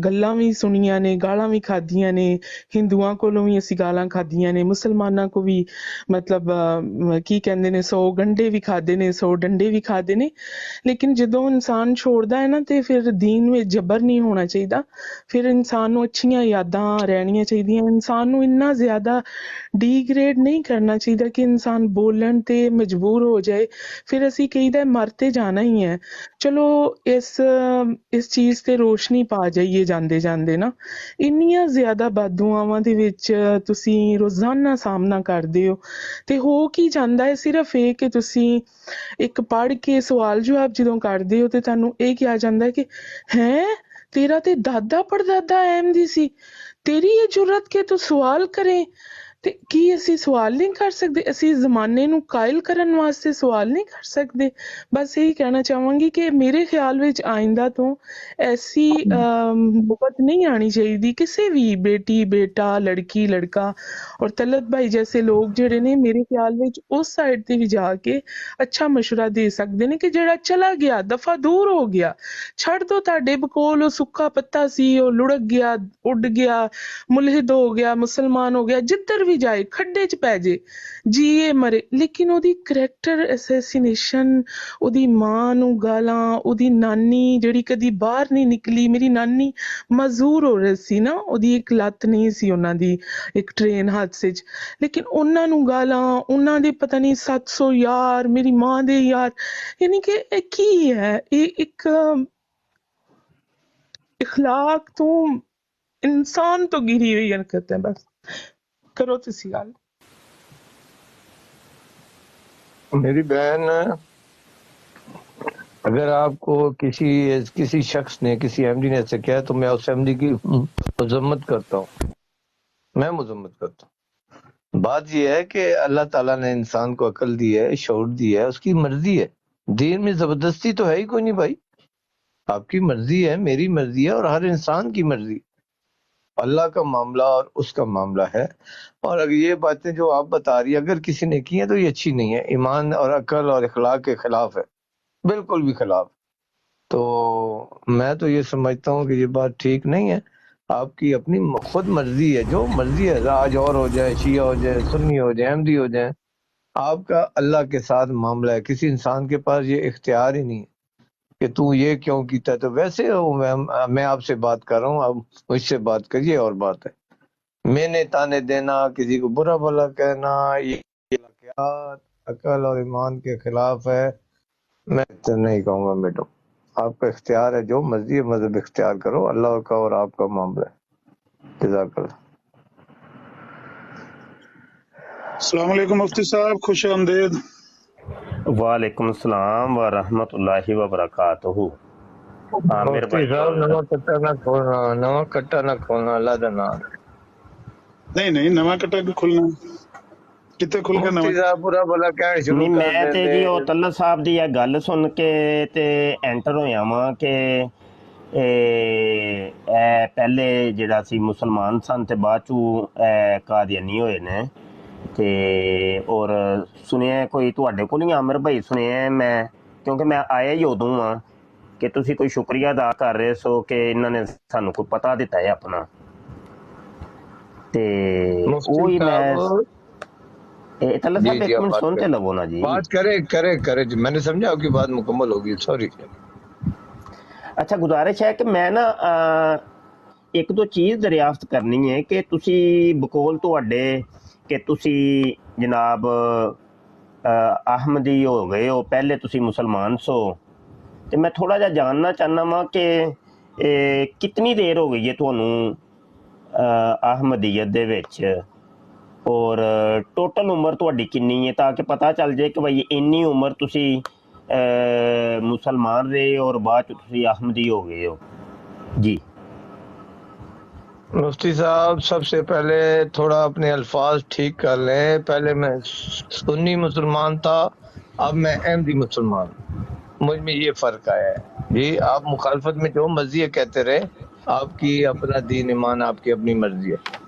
ਗੱਲਾਂ ਵੀ ਸੁਣੀਆਂ ਨੇ, ਗਾਲਾਂ ਵੀ ਖਾਧੀਆਂ ਨੇ, ਹਿੰਦੂਆਂ ਕੋਲੋਂ ਵੀ ਅਸੀਂ ਗਾਲਾਂ ਖਾਧੀਆਂ ਨੇ, ਮੁਸਲਮਾਨਾਂ ਕੋ ਵੀ ਮਤਲਬ ਕੀ ਕਹਿੰਦੇ ਨੇ 100 ਗੰਢੇ ਵੀ ਖਾਦੇ ਨੇ, 100 ਡੰਡੇ ਵੀ ਖਾਦੇ ਨੇ। ਲੇਕਿਨ ਜਦੋਂ ਇਨਸਾਨ ਛੋੜਦਾ ਹੈ ਨਾ ਤੇ ਫਿਰ ਦੀਨ ਵਿੱਚ ਜਬਰ ਨਹੀਂ ਹੋਣਾ ਚਾਹੀਦਾ, ਫਿਰ ਇਨਸਾਨ ਨੂੰ ਅੱਛੀਆਂ ਯਾਦਾਂ ਰਹਿਣੀਆਂ ਚਾਹੀਦੀਆਂ। ਇਨਸਾਨ ਨੂੰ ਇੰਨਾ ਜ਼ਿਆਦਾ ਡੀਗ੍ਰੇਡ ਨਹੀਂ ਕਰਨਾ ਚਾਹੀਦਾ ਕਿ ਇਨਸਾਨ ਬੋਲਣ ਤੇ ਮਜਬੂਰ ਹੋ ਜਾਏ। ਫਿਰ ਅਸੀਂ ਕਹੀਦਾ ਮਰ ਤੇ ਜਾਣਾ ਹੀ ਹੈ, ਚਲੋ ਇਸ ਚੀਜ਼ ਤੇ ਰੋਸ਼ਨੀ ਪਾ ਜਾਈਏ ਜਾਂਦੇ ਜਾਂਦੇ ਨਾ। ਇੰਨੀਆਂ ਜ਼ਿਆਦਾ ਬਦਦੁਆਵਾਂ ਦੇ ਵਿੱਚ ਤੁਸੀਂ ਰੋਜ਼ਾਨਾ ਸਾਹਮਣਾ ਕਰਦੇ ਹੋ ਤੇ ਹੋ ਕੀ ਜਾਂਦਾ ਹੈ, ਸਿਰਫ ਇਹ ਕਿ ਤੁਸੀਂ ਇੱਕ ਪੜ੍ਹ ਕੇ ਸਵਾਲ ਜਵਾਬ ਜਦੋਂ ਕਰਦੇ ਹੋ ਤੇ ਤੁਹਾਨੂੰ ਇਹ ਕਿਹਾ ਜਾਂਦਾ ਹੈ ਕਿ ਹੈਂ ਤੇਰਾ ਤੇ ਦਾਦਾ ਪੜਦਾਦਾ ਅਹਿਮਦੀ ਸੀ, ਤੇਰੀ ਇਹ ਜੁਰਤ ਕਿ ਤੂੰ ਸਵਾਲ ਕਰੇ। ਤੇ ਕੀ ਅਸੀਂ ਸਵਾਲ ਨਹੀਂ ਕਰ ਸਕਦੇ? ਅਸੀਂ ਜ਼ਮਾਨੇ ਨੂੰ ਕਾਇਲ ਕਰਨ ਵਾਸਤੇ ਸਵਾਲ ਨਹੀਂ ਕਰ ਸਕਦੇ? ਬਸ ਇਹੀ ਕਹਿਣਾ ਚਾਹਾਂਗੀ ਕਿ ਮੇਰੇ ਖਿਆਲ ਵਿੱਚ ਆਇੰਦਾ ਤੋਂ ਐਸੀ ਨੌਬਤ ਨਹੀਂ ਆਣੀ ਚਾਹੀਦੀ ਕਿਸੇ ਵੀ ਬੇਟੀ ਬੇਟਾ ਲੜਕੀ ਲੜਕਾ ਔਰ ਤਲਤ ਭਾਈ ਜੈਸੇ ਲੋਕ ਜਿਹੜੇ ਨੇ ਮੇਰੇ ਖਿਆਲ ਵਿੱਚ ਉਸ ਸਾਈਡ ਤੇ ਵੀ ਜਾ ਕੇ ਅੱਛਾ ਮਸ਼ਵਰਾ ਦੇ ਸਕਦੇ ਨੇ ਕਿ ਜਿਹੜਾ ਚਲਾ ਗਿਆ ਦਫਾ ਦੂਰ ਹੋ ਗਿਆ, ਛੱਡ ਦੋ ਤੁਹਾਡੇ ਬਕੋਲ, ਉਹ ਸੁੱਕਾ ਪੱਤਾ ਸੀ, ਉਹ ਲੁੜਕ ਗਿਆ, ਉੱਡ ਗਿਆ, ਮੁਲਹਿਦ ਹੋ ਗਿਆ, ਮੁਸਲਮਾਨ ਹੋ ਗਿਆ, ਜਿੱਧਰ ਵੀ ਜਾਏ ਖੱਡੇ ਚ ਪੈ ਜੇ, ਜੀਏ ਮਰੇ। ਲੇਕਿਨ ਉਹਦੀ ਕਰੈਕਟਰ ਅਸੈਸੀਨੇਸ਼ਨ, ਉਹਦੀ ਮਾਂ ਨੂੰ ਗਾਲਾਂ, ਉਹਦੀ ਨਾਨੀ ਜਿਹੜੀ ਕਦੀ ਬਾਹਰ ਨਹੀਂ ਨਿਕਲੀ, ਮੇਰੀ ਨਾਨੀ ਮਜ਼ਦੂਰ ਹੋ ਰਹੀ ਸੀ ਨਾ, ਉਹਦੀ ਇੱਕ ਲੱਤ ਨਹੀਂ ਸੀ ਉਹਨਾਂ ਦੀ ਇੱਕ ਟ੍ਰੇਨ ਹਾਦਸੇ 'ਚ, ਲੇਕਿਨ ਉਹਨਾਂ ਨੂੰ ਗਾਲਾਂ, ਉਹਨਾਂ ਦੇ ਪਤਾ ਨਹੀਂ 700 ਯਾਰ, ਮੇਰੀ ਮਾਂ ਦੇ ਯਾਰ। ਯਾਨੀ ਕਿ ਇਹ ਕੀ ਹੈ? ਇਹ ਇੱਕ اخلاق ਤੋਂ انسان تو گری ہوئی حرکت ہے۔ بس کرو تسی گل۔ میری بہن، اگر آپ کو کسی شخص نے کسی احمدی نے ایسے کیا تو میں اس احمدی کی مذمت کرتا ہوں، میں مذمت کرتا ہوں۔ بات یہ ہے کہ اللہ تعالیٰ نے انسان کو عقل دی ہے، شعور دی ہے، اس کی مرضی ہے، دین میں زبردستی تو ہے ہی کوئی نہیں بھائی۔ آپ کی مرضی ہے، میری مرضی ہے، اور ہر انسان کی مرضی، اللہ کا معاملہ اور اس کا معاملہ ہے۔ اور اگر یہ باتیں جو آپ بتا رہی ہیں اگر کسی نے کی ہیں تو یہ اچھی نہیں ہے، ایمان اور عقل اور اخلاق کے خلاف ہے، بالکل بھی خلاف۔ تو میں تو یہ سمجھتا ہوں کہ یہ بات ٹھیک نہیں ہے، آپ کی اپنی خود مرضی ہے، جو مرضی ہے، راج اور ہو جائے، شیعہ ہو جائے، سنی ہو جائے، احمدی ہو جائیں، آپ کا اللہ کے ساتھ معاملہ ہے، کسی انسان کے پاس یہ اختیار ہی نہیں ہے کہ تو یہ کیوں کیتا ہے۔ تو ویسے میں آپ سے بات کر رہا ہوں، آپ مجھ سے بات کریے اور بات ہے۔ میں نے تانے دینا، کسی کو برا بھلا کہنا، یہ اخلاقیات، عقل اور ایمان کے خلاف ہے، میں تو نہیں کہوں گا بیٹو، آپ کا اختیار ہے، جو مرضی ہے مذہب اختیار کرو، اللہ کا اور آپ کا معاملہ ہے۔ جزاک اللہ۔ السلام علیکم مفتی صاحب، خوش آمدید۔ وعلیکم السلام ورحمۃ اللہ وبرکاتہ۔ عامر مفتی بھائی صاحب نواں کٹا نہ کھولنا، نواں کٹا نہ کھولنا، اللہ دا نام۔ نہیں نواں کٹا بھی کھلنا کتے کھل کے مفتی نواں؟ صاحب برا بھلا کہنا شروع نہیں، کر میں تے جی وہ دیں۔ طلعت صاحب دی یہ گل سن کے تے اینٹر ہویا واں کہ پہلے جڑا سی مسلمان سن تے بعد چوں قادیانی ہوئے نے تے، اور سنیا کوئی تواڈے کول نہیں عامر بھائی سنیا میں، کیونکہ میں آیا ہی ادوں ہاں کہ تسی کوئی شکریہ ادا کر رہے سو کہ انہوں نے سانوں کوئی پتہ دیتا ہے اپنا، تے وہی مفتی میں صاحب طلعت صاحب جی ایک آپ منٹ بات سنتے کریں، لگو نا جی۔ بات کرے جی، میں نے سمجھا آپ کی بات مکمل ہوگی، سوری۔ اچھا، گزارش ہے کہ میں نا ایک دو چیز دریافت کرنی ہے کہ تسی بقول تواڈے کہ تسی جناب احمدی ہو گئے ہو، پہلے تسی مسلمان سو، تو میں تھوڑا جا جاننا چاہنا وا کہ کتنی دیر ہو گئی ہے تھانوں احمدیت دے وچ، اور ٹوٹل عمر تہاڈی کنی ہے، تاکہ پتہ چل جائے کہ بھائی اینی عمر تسی مسلمان رہے اور بعد تسی احمدی ہو گئے ہو جی۔ مفتی صاحب سب سے پہلے تھوڑا اپنے الفاظ ٹھیک کر لیں، پہلے میں سنی مسلمان تھا، اب میں احمدی مسلمان ہوں، مجھ میں یہ فرق آیا ہے جی۔ آپ مخالفت میں جو مرضی ہے کہتے رہے، آپ کی اپنا دین ایمان، آپ کی اپنی مرضی ہے۔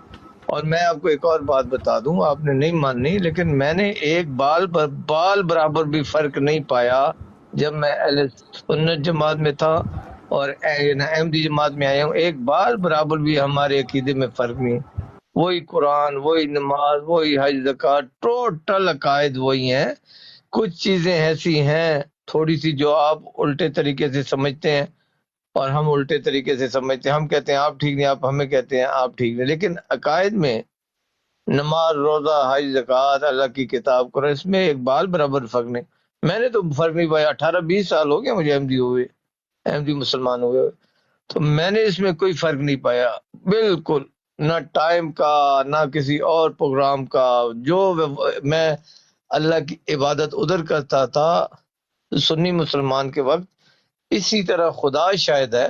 اور میں آپ کو ایک اور بات بتا دوں، آپ نے نہیں ماننی، لیکن میں نے ایک بال برابر بھی فرق نہیں پایا جب میں اہل سنت جماعت میں تھا اور احمدی جماعت میں آیا ہوں، ایک بار برابر بھی ہمارے عقیدے میں فرق نہیں. وہی قرآن، وہی نماز، وہی حج زکات، ٹوٹل عقائد وہی ہیں. کچھ چیزیں ایسی ہیں تھوڑی سی جو آپ الٹے طریقے سے سمجھتے ہیں اور ہم الٹے طریقے سے سمجھتے ہیں. ہم کہتے ہیں آپ ٹھیک نہیں، آپ ہمیں کہتے ہیں آپ ٹھیک نہیں. لیکن عقائد میں نماز، روزہ، حج زکات، اللہ کی کتاب، قرآن، اس میں ایک بال برابر فرق نہیں. میں نے تو فرق نہیں پایا. 18-20 سال ہو گیا مجھے احمدی ہوئے، احمدی مسلمان ہوئے، تو میں نے اس میں کوئی فرق نہیں پایا بالکل، نہ ٹائم کا نہ کسی اور پروگرام کا. جو میں اللہ کی عبادت ادھر کرتا تھا سنی مسلمان کے وقت، اسی طرح خدا شاہد ہے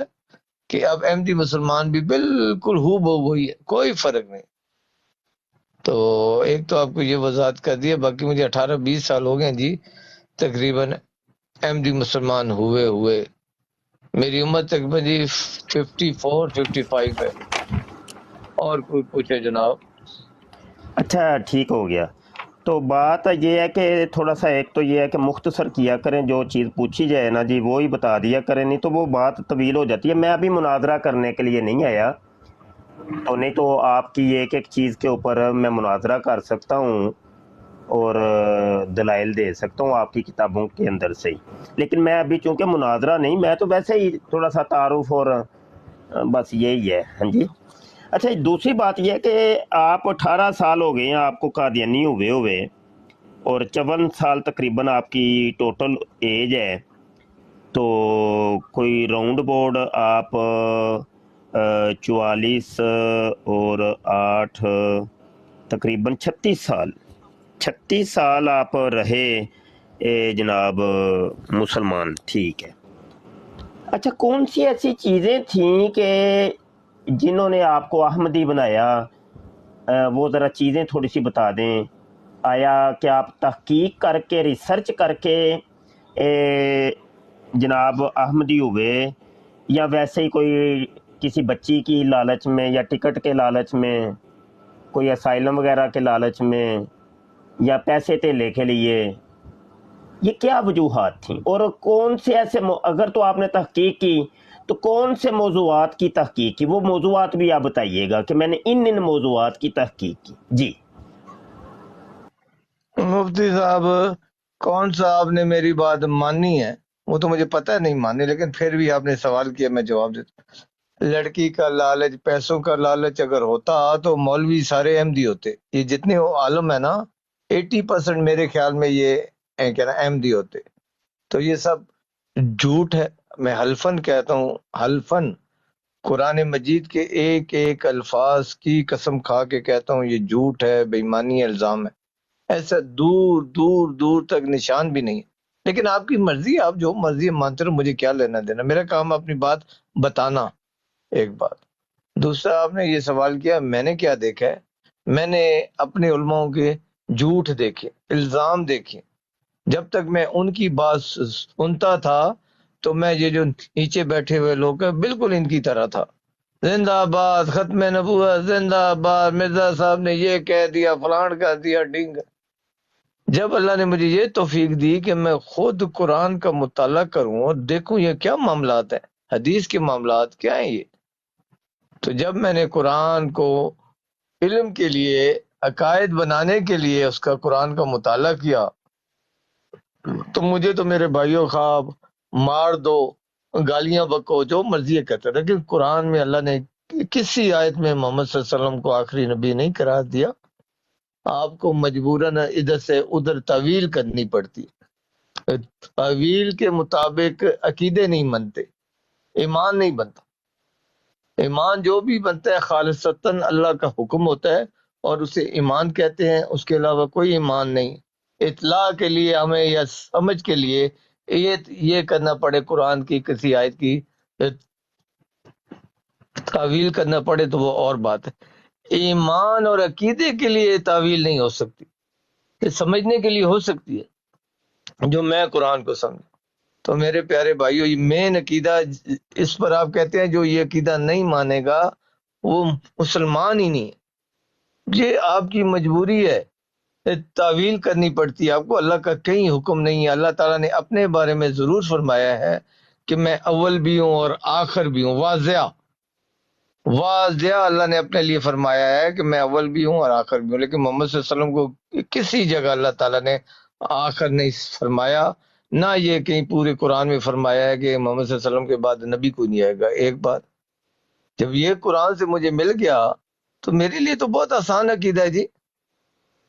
کہ اب احمدی مسلمان بھی بالکل ہو بہو وہی ہے، کوئی فرق نہیں. تو ایک تو آپ کو یہ وضاحت کر دیا. باقی مجھے 18-20 سال ہو گئے جی تقریباً احمدی مسلمان ہوئے. میری عمر تقریباً جی 54-55 ہے. اور کوئی پوچھے جناب؟ اچھا ٹھیک ہو گیا. تو بات یہ ہے کہ تھوڑا سا ایک تو یہ ہے کہ مختصر کیا کریں، جو چیز پوچھی جائے نا جی وہی بتا دیا کریں، نہیں تو وہ بات طویل ہو جاتی ہے. میں ابھی مناظرہ کرنے کے لیے نہیں آیا، تو نہیں تو آپ کی ایک ایک چیز کے اوپر میں مناظرہ کر سکتا ہوں اور دلائل دے سکتا ہوں آپ کی کتابوں کے اندر سے ہی. لیکن میں ابھی چونکہ مناظرہ نہیں، میں تو ویسے ہی تھوڑا سا تعارف اور بس یہی ہے. ہاں جی. اچھا دوسری بات یہ ہے کہ آپ 18 سال ہو گئے ہیں آپ کو قادیانی ہوئے اور 54 سال تقریباً آپ کی ٹوٹل ایج ہے. تو کوئی راؤنڈ بورڈ آپ 44 اور 8 تقریباً 36 سال آپ رہے جناب مسلمان. ٹھیک ہے. اچھا کون سی ایسی چیزیں تھیں کہ جنہوں نے آپ کو احمدی بنایا؟ وہ ذرا چیزیں تھوڑی سی بتا دیں. آیا کہ آپ تحقیق کر کے ریسرچ کر کے جناب احمدی ہوئے، یا ویسے ہی کوئی کسی بچی کی لالچ میں، یا ٹکٹ کے لالچ میں، کوئی اسائلم وغیرہ کے لالچ میں، یا پیسے تھیلے کے لیے؟ یہ کیا وجوہات تھیں؟ اور کون سے ایسے اگر تو آپ نے تحقیق کی تو کون سے موضوعات کی تحقیق کی؟ وہ موضوعات بھی آپ بتائیے گا کہ میں نے ان موضوعات کی تحقیق کی. جی مفتی صاحب، کون سا آپ نے میری بات مانی ہے وہ تو مجھے پتہ نہیں مانی، لیکن پھر بھی آپ نے سوال کیا میں جواب دیتا. لڑکی کا لالچ، پیسوں کا لالچ اگر ہوتا تو مولوی سارے احمدی ہوتے. یہ جتنے عالم ہے نا 80% میرے خیال میں یہ کیا نا احمدی ہوتے. تو یہ سب جھوٹ ہے. میں حلفن کہتا ہوں، حلفن قرآن مجید کے ایک ایک الفاظ کی قسم کھا کے کہتا ہوں یہ جھوٹ ہے، بے ایمانی الزام ہے. ایسا دور دور دور تک نشان بھی نہیں. لیکن آپ کی مرضی، آپ جو مرضی مانتے رہو، مجھے کیا لینا دینا. میرا کام اپنی بات بتانا. ایک بات. دوسرا آپ نے یہ سوال کیا میں نے کیا دیکھا ہے. میں نے اپنے علماؤں کے جھوٹ دیکھے، الزام دیکھے. جب تک میں ان کی بات سنتا تھا تو میں یہ جو نیچے بیٹھے ہوئے لوگ ہیں بالکل ان کی طرح تھا. زندہ آباد ختم نبوت، زندہ آباد مرزا صاحب نے یہ کہہ دیا، فلان کر دیا، ڈنگ. جب اللہ نے مجھے یہ توفیق دی کہ میں خود قرآن کا مطالعہ کروں اور دیکھوں یہ کیا معاملات ہیں، حدیث کے معاملات کیا ہیں یہ، تو جب میں نے قرآن کو علم کے لیے، عقائد بنانے کے لیے اس کا قرآن کا مطالعہ کیا، تو مجھے تو میرے بھائیوں خواب مار دو، گالیاں بکو، جو مرضی کرتے، لیکن قرآن میں اللہ نے کسی آیت میں محمد صلی اللہ علیہ وسلم کو آخری نبی نہیں قرار دیا. آپ کو مجبوراً ادھر سے ادھر تعویل کرنی پڑتی. تعویل کے مطابق عقیدے نہیں بنتے، ایمان نہیں بنتا. ایمان جو بھی بنتا ہے خالصتاً اللہ کا حکم ہوتا ہے اور اسے ایمان کہتے ہیں. اس کے علاوہ کوئی ایمان نہیں. اطلاع کے لیے ہمیں یا سمجھ کے لیے یہ کرنا پڑے، قرآن کی کسی آیت کی تعویل کرنا پڑے تو وہ اور بات ہے. ایمان اور عقیدے کے لیے تعویل نہیں ہو سکتی. یہ سمجھنے کے لیے ہو سکتی ہے جو میں قرآن کو سمجھ. تو میرے پیارے بھائیو، یہ مین عقیدہ اس پر آپ کہتے ہیں جو یہ عقیدہ نہیں مانے گا وہ مسلمان ہی نہیں ہے. یہ آپ کی مجبوری ہے، تعویل کرنی پڑتی ہے آپ کو. اللہ کا کہیں حکم نہیں ہے. اللہ تعالیٰ نے اپنے بارے میں ضرور فرمایا ہے کہ میں اول بھی ہوں اور آخر بھی ہوں. واضح واضح اللہ نے اپنے لیے فرمایا ہے کہ میں اول بھی ہوں اور آخر بھی ہوں. لیکن محمد صلی اللہ علیہ وسلم کو کسی جگہ اللہ تعالیٰ نے آخر نہیں فرمایا، نہ یہ کہیں پورے قرآن میں فرمایا ہے کہ محمد صلی اللہ علیہ وسلم کے بعد نبی کوئی نہیں آئے گا. ایک بات، جب یہ قرآن سے مجھے مل گیا تو میرے لیے تو بہت آسان عقیدہ ہے جی.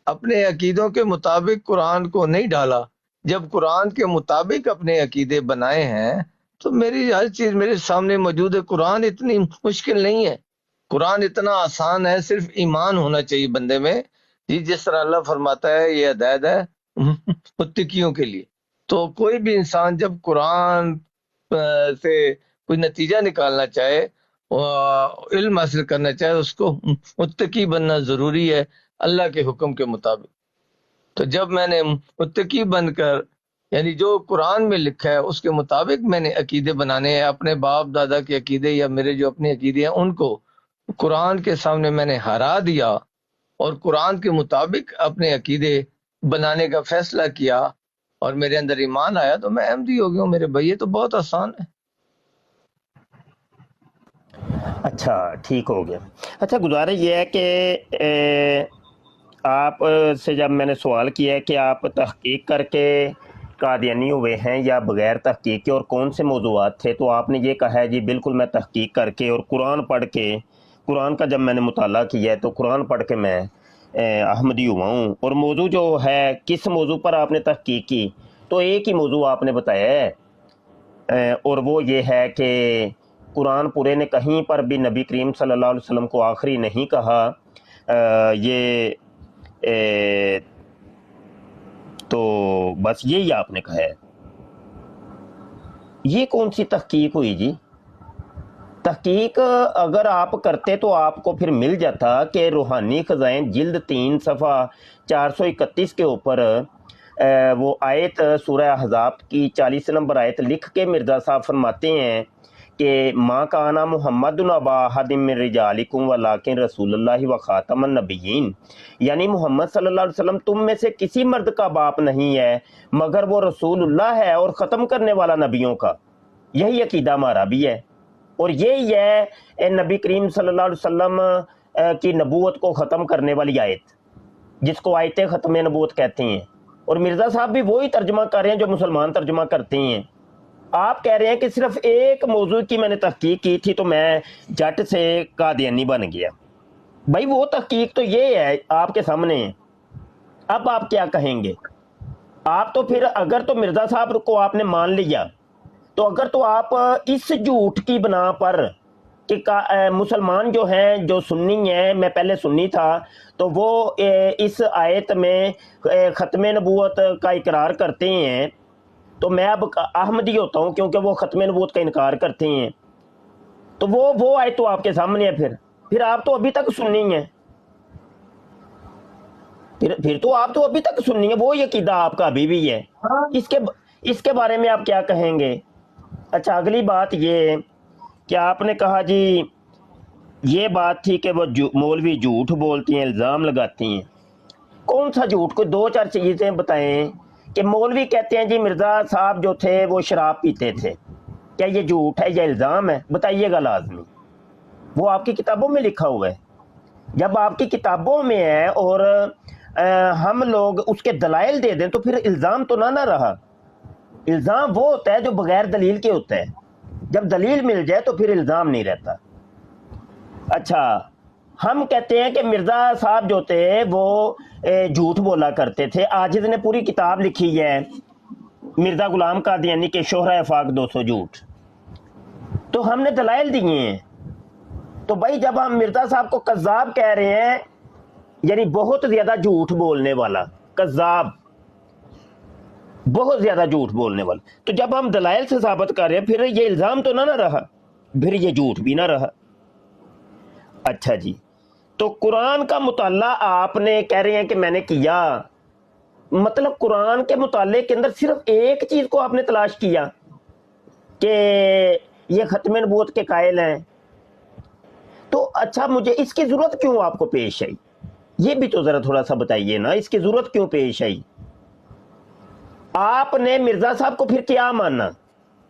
اپنے عقیدوں کے مطابق قرآن کو نہیں ڈالا. جب قرآن کے مطابق اپنے عقیدے بنائے ہیں تو میری ہر چیز میرے سامنے موجود ہے. قرآن اتنی مشکل نہیں ہے، قرآن اتنا آسان ہے، صرف ایمان ہونا چاہیے بندے میں. جی جس طرح اللہ فرماتا ہے یہ ہدایت ہے متقیوں کے لیے. تو کوئی بھی انسان جب قرآن سے کوئی نتیجہ نکالنا چاہے، علم حاصل کرنا چاہے، اس کو متقی بننا ضروری ہے اللہ کے حکم کے مطابق. تو جب میں نے متقی بن کر، یعنی جو قرآن میں لکھا ہے اس کے مطابق میں نے عقیدے بنانے ہیں، اپنے باپ دادا کے عقیدے یا میرے جو اپنے عقیدے ہیں ان کو قرآن کے سامنے میں نے ہرا دیا اور قرآن کے مطابق اپنے عقیدے بنانے کا فیصلہ کیا اور میرے اندر ایمان آیا تو میں احمدی ہو گیا ہوں. میرے بھائی یہ تو بہت آسان ہے. اچھا ٹھیک ہو گیا. اچھا گزارش یہ ہے کہ آپ سے جب میں نے سوال کیا ہے کہ آپ تحقیق کر کے قادیانی ہوئے ہیں یا بغیر تحقیق کے اور کون سے موضوعات تھے، تو آپ نے یہ کہا ہے جی بالکل میں تحقیق کر کے اور قرآن پڑھ کے، قرآن کا جب میں نے مطالعہ کیا ہے تو قرآن پڑھ کے میں احمدی ہوا ہوں. اور موضوع جو ہے کس موضوع پر آپ نے تحقیق کی، تو ایک ہی موضوع آپ نے بتایا ہے اور وہ یہ ہے کہ قرآن پورے نے کہیں پر بھی نبی کریم صلی اللہ علیہ وسلم کو آخری نہیں کہا. یہ تو بس یہی آپ نے کہا ہے. یہ کون سی تحقیق ہوئی جی؟ تحقیق اگر آپ کرتے تو آپ کو پھر مل جاتا کہ روحانی خزائن جلد 3 صفحہ 431 کے اوپر وہ آیت سورہ احزاب کی 40 نمبر آیت لکھ کے مرزا صاحب فرماتے ہیں کہ ماں کانا محمد ابا احد من رجالکم ولکن رسول اللہ و خاتم النبیین، یعنی محمد صلی اللہ علیہ وسلم تم میں سے کسی مرد کا باپ نہیں ہے مگر وہ رسول اللہ ہے اور ختم کرنے والا نبیوں کا. یہی عقیدہ ہمارا بھی ہے اور یہی ہے نبی کریم صلی اللہ علیہ وسلم کی نبوت کو ختم کرنے والی آیت، جس کو آیت ختم نبوت کہتے ہیں. اور مرزا صاحب بھی وہی ترجمہ کر رہے ہیں جو مسلمان ترجمہ کرتے ہیں. آپ کہہ رہے ہیں کہ صرف ایک موضوع کی میں نے تحقیق کی تھی تو میں جٹ سے قادیانی بن گیا. بھائی وہ تحقیق تو یہ ہے آپ کے سامنے ہے. اب آپ کیا کہیں گے؟ آپ تو پھر اگر تو مرزا صاحب کو آپ نے مان لیا تو اگر تو آپ اس جھوٹ کی بنا پر کہ مسلمان جو ہیں جو سنی ہیں، میں پہلے سنی تھا، تو وہ اس آیت میں ختم نبوت کا اقرار کرتے ہیں تو میں اب احمدی ہوتا ہوں کیونکہ وہ ختم نبوت کا انکار کرتے ہیں. تو وہ آیت تو آپ کے سامنے ہے. پھر آپ تو ابھی تک سنی ہیں، پھر تو آپ تو ابھی تک سنی ہیں. وہ عقیدہ آپ کا ابھی بھی ہے. اس کے بارے میں آپ کیا کہیں گے؟ اچھا اگلی بات یہ کہ آپ نے کہا جی یہ بات تھی کہ وہ مولوی جھوٹ بولتی ہیں، الزام لگاتی ہیں. کون سا جھوٹ؟ کوئی 2-4 چیزیں بتائیں. کہ مولوی کہتے ہیں جی مرزا صاحب جو تھے وہ شراب پیتے تھے، کیا یہ جھوٹ ہے یا الزام ہے؟ بتائیے گا لازمی. وہ آپ کی کتابوں میں لکھا ہوا ہے. جب آپ کی کتابوں میں ہے اور ہم لوگ اس کے دلائل دے دیں تو پھر الزام تو نہ رہا. الزام وہ ہوتا ہے جو بغیر دلیل کے ہوتا ہے. جب دلیل مل جائے تو پھر الزام نہیں رہتا. اچھا ہم کہتے ہیں کہ مرزا صاحب جو تھے وہ جھوٹ بولا کرتے تھے. عاجز نے پوری کتاب لکھی ہے مرزا غلام قادیانی کے شہرہ افاق 200 جھوٹ، تو ہم نے دلائل دیے ہیں. تو بھائی جب ہم مرزا صاحب کو کذاب کہہ رہے ہیں، یعنی بہت زیادہ جھوٹ بولنے والا، کذاب بہت زیادہ جھوٹ بولنے والا، تو جب ہم دلائل سے ثابت کر رہے ہیں پھر یہ الزام تو نہ رہا، پھر یہ جھوٹ بھی نہ رہا. اچھا جی تو قرآن کا مطالعہ آپ نے کہہ رہے ہیں کہ میں نے کیا، مطلب قرآن کے مطالعے کے اندر صرف ایک چیز کو آپ نے تلاش کیا کہ یہ ختم نبوت کے قائل ہیں. تو اچھا مجھے اس کی ضرورت کیوں آپ کو پیش آئی؟ یہ بھی تو ذرا تھوڑا سا بتائیے نا، اس کی ضرورت کیوں پیش آئی؟ آپ نے مرزا صاحب کو پھر کیا مانا؟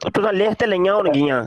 ਤੁਸੀਂ ਲਿਖ ਤੇ ਲਈਆਂ ਹੋਣਗੀਆਂ।